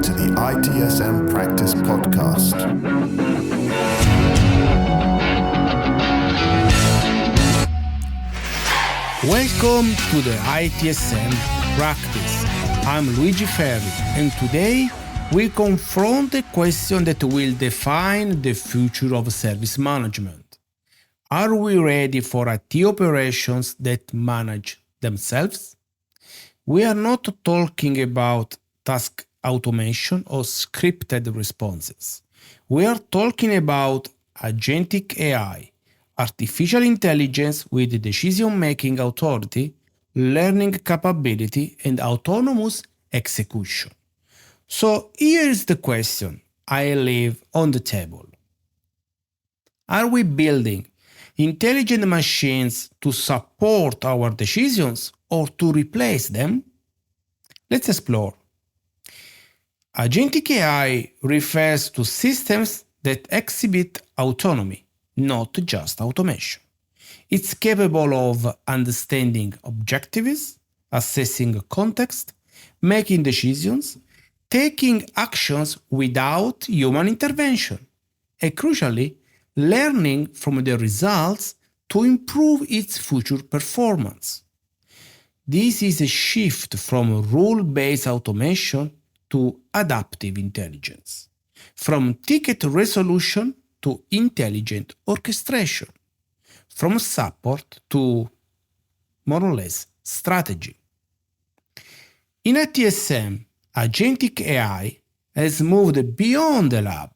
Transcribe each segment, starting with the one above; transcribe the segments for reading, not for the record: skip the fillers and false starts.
to the ITSM Practice Podcast. Welcome to the ITSM Practice. I'm Luigi Ferri, and today we confront a question that will define the future of service management. Are we ready for IT operations that manage themselves? We are not talking about task automation or scripted responses. We are talking about Agentic AI, artificial intelligence with decision-making authority, learning capability, and autonomous execution. So here is the question I leave on the table. Are we building intelligent machines to support our decisions or to replace them? Let's explore. Agentic AI refers to systems that exhibit autonomy, not just automation. It's capable of understanding objectives, assessing context, making decisions, taking actions without human intervention, and crucially, learning from the results to improve its future performance. This is a shift from rule-based automation to adaptive intelligence, from ticket resolution to intelligent orchestration, from support to, more or less, strategy. In ITSM, Agentic AI has moved beyond the lab.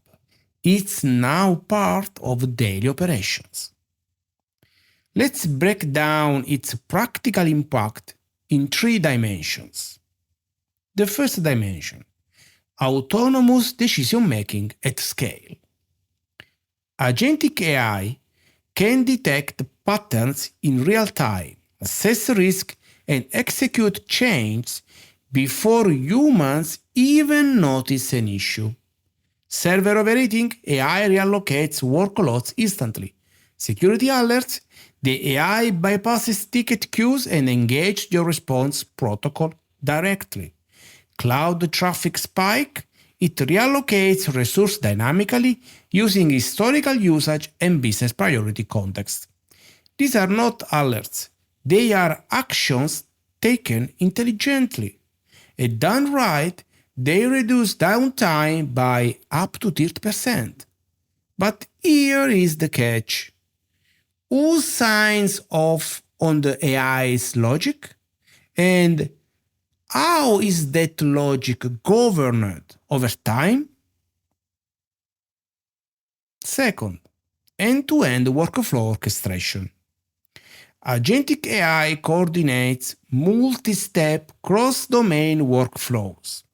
It's now part of daily operations. Let's break down its practical impact in 3 dimensions. The first dimension: autonomous decision-making at scale. Agentic AI can detect patterns in real time, assess risk, and execute changes before humans even notice an issue. Server overheating, AI reallocates workloads instantly. Security alerts, the AI bypasses ticket queues and engages your response protocol directly. Cloud traffic spike, it reallocates resources dynamically using historical usage and business priority context. These are not alerts, they are actions taken intelligently. And done right, they reduce downtime by up to 30%. But here is the catch. Who signs off on the AI's logic? And how is that logic governed over time? Second, end-to-end workflow orchestration. Agentic AI coordinates multi-step cross-domain workflows.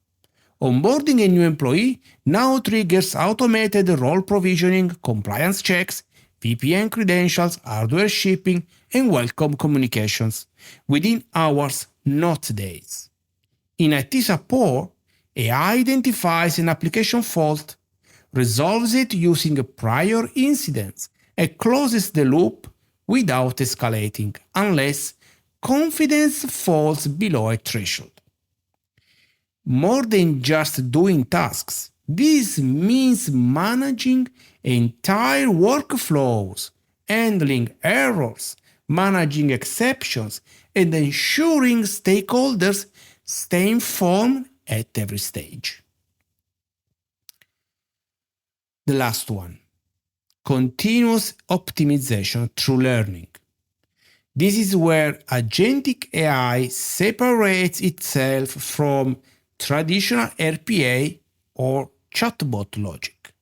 Onboarding a new employee now triggers automated role provisioning, compliance checks, VPN credentials, hardware shipping, and welcome communications within hours, not days. In IT support, AI identifies an application fault, resolves it using prior incidents, and closes the loop without escalating unless confidence falls below a threshold. More than just doing tasks, this means managing entire workflows, handling errors, managing exceptions, and ensuring stakeholders stay informed at every stage. The last one: continuous optimization through learning. This is where Agentic AI separates itself from traditional RPA or chatbot logic.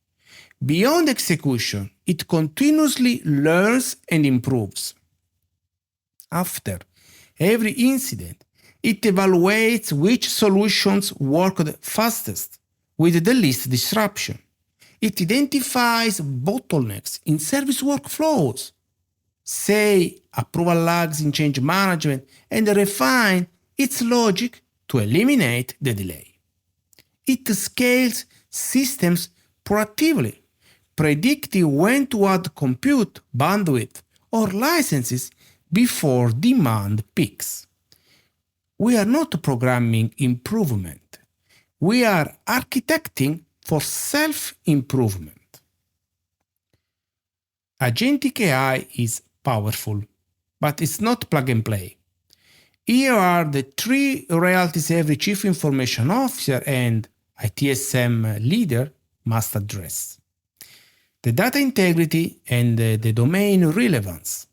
Beyond execution, it continuously learns and improves. After every incident, it evaluates which solutions worked fastest with the least disruption. It identifies bottlenecks in service workflows, say approval lags in change management, and refine its logic to eliminate the delay. It scales systems proactively, predicting when to add compute, bandwidth, or licenses before demand peaks. We are not programming improvement. We are architecting for self-improvement. Agentic AI is powerful, but it's not plug and play. Here are the three realities every Chief Information Officer and ITSM leader must address. The data integrity and the domain relevance.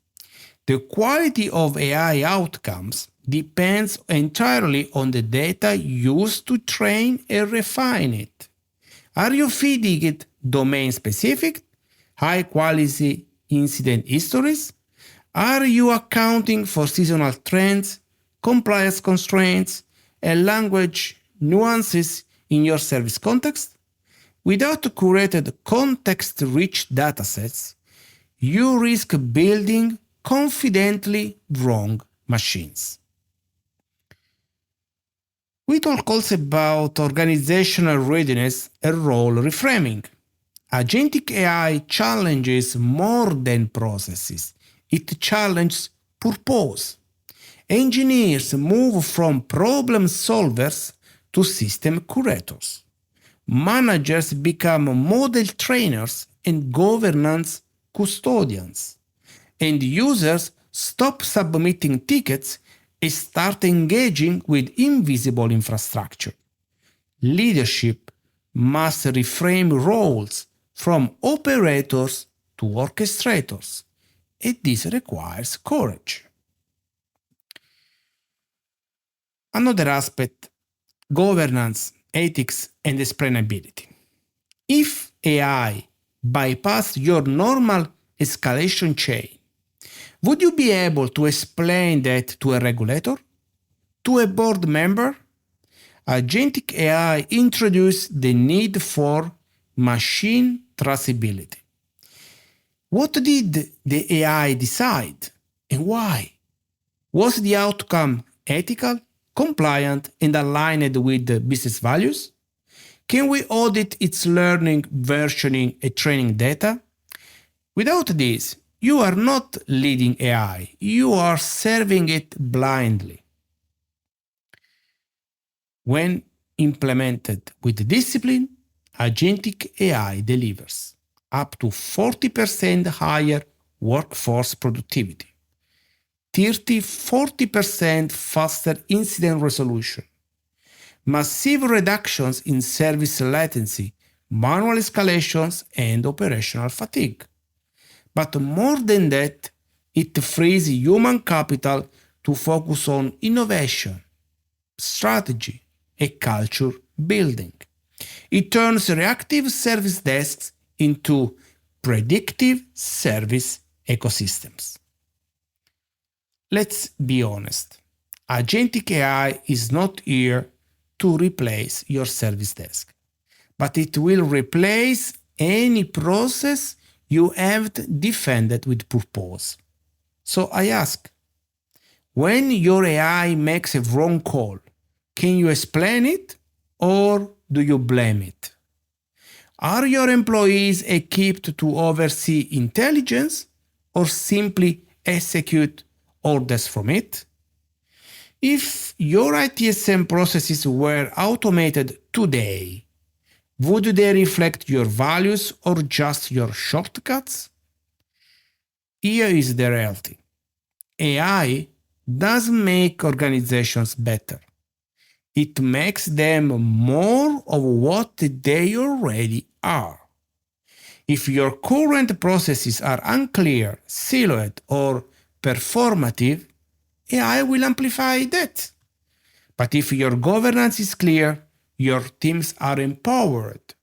The quality of AI outcomes depends entirely on the data used to train and refine it. Are you feeding it domain-specific, high-quality incident histories? Are you accounting for seasonal trends, compliance constraints, and language nuances in your service context? Without curated context-rich datasets, you risk building confidently wrong machines. We talk also about organizational readiness and role reframing. Agentic AI challenges more than processes. It challenges purpose. Engineers move from problem solvers to system curators. Managers become model trainers and governance custodians. And users stop submitting tickets and start engaging with invisible infrastructure. Leadership must reframe roles from operators to orchestrators, and this requires courage. Another aspect, governance, ethics, and explainability. If AI bypassed your normal escalation chain, would you be able to explain that to a regulator? To a board member? Agentic AI introduced the need for machine traceability. What did the AI decide and why? Was the outcome ethical, compliant, and aligned with the business values? Can we audit its learning, versioning, and training data? Without this, you are not leading AI, you are serving it blindly. When implemented with discipline, agentic AI delivers up to 40% higher workforce productivity, 30-40% faster incident resolution, massive reductions in service latency, manual escalations, and operational fatigue. But more than that, it frees human capital to focus on innovation, strategy, and culture building. It turns reactive service desks into predictive service ecosystems. Let's be honest. Agentic AI is not here to replace your service desk, but it will replace any process you haven't defended with purpose. So I ask, when your AI makes a wrong call, can you explain it or do you blame it? Are your employees equipped to oversee intelligence or simply execute orders from it? If your ITSM processes were automated today, would they reflect your values or just your shortcuts? Here is the reality. AI doesn't make organizations better. It makes them more of what they already are. If your current processes are unclear, siloed, or performative, AI will amplify that. But if your governance is clear, your teams are empowered,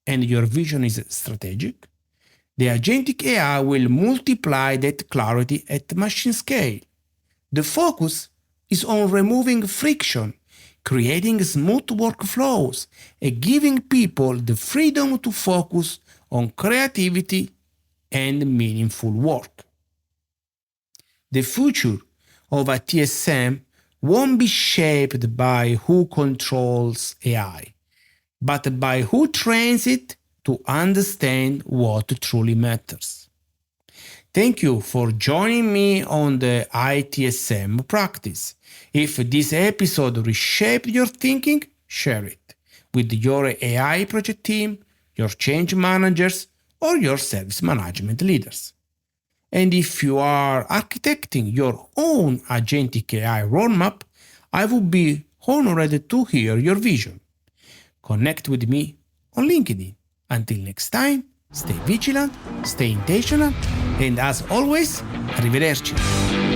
and your vision is strategic, the agentic AI will multiply that clarity at machine scale. The focus is on removing friction, creating smooth workflows, and giving people the freedom to focus on creativity and meaningful work. The future of a TSM won't be shaped by who controls AI, but by who trains it to understand what truly matters. Thank you for joining me on the ITSM practice. If this episode reshaped your thinking, share it. with your AI project team, your change managers, or your service management leaders. And if you are architecting your own Agentic AI roadmap, I would be honored to hear your vision. Connect with me on LinkedIn. Until next time, stay vigilant, stay intentional, and as always, arrivederci.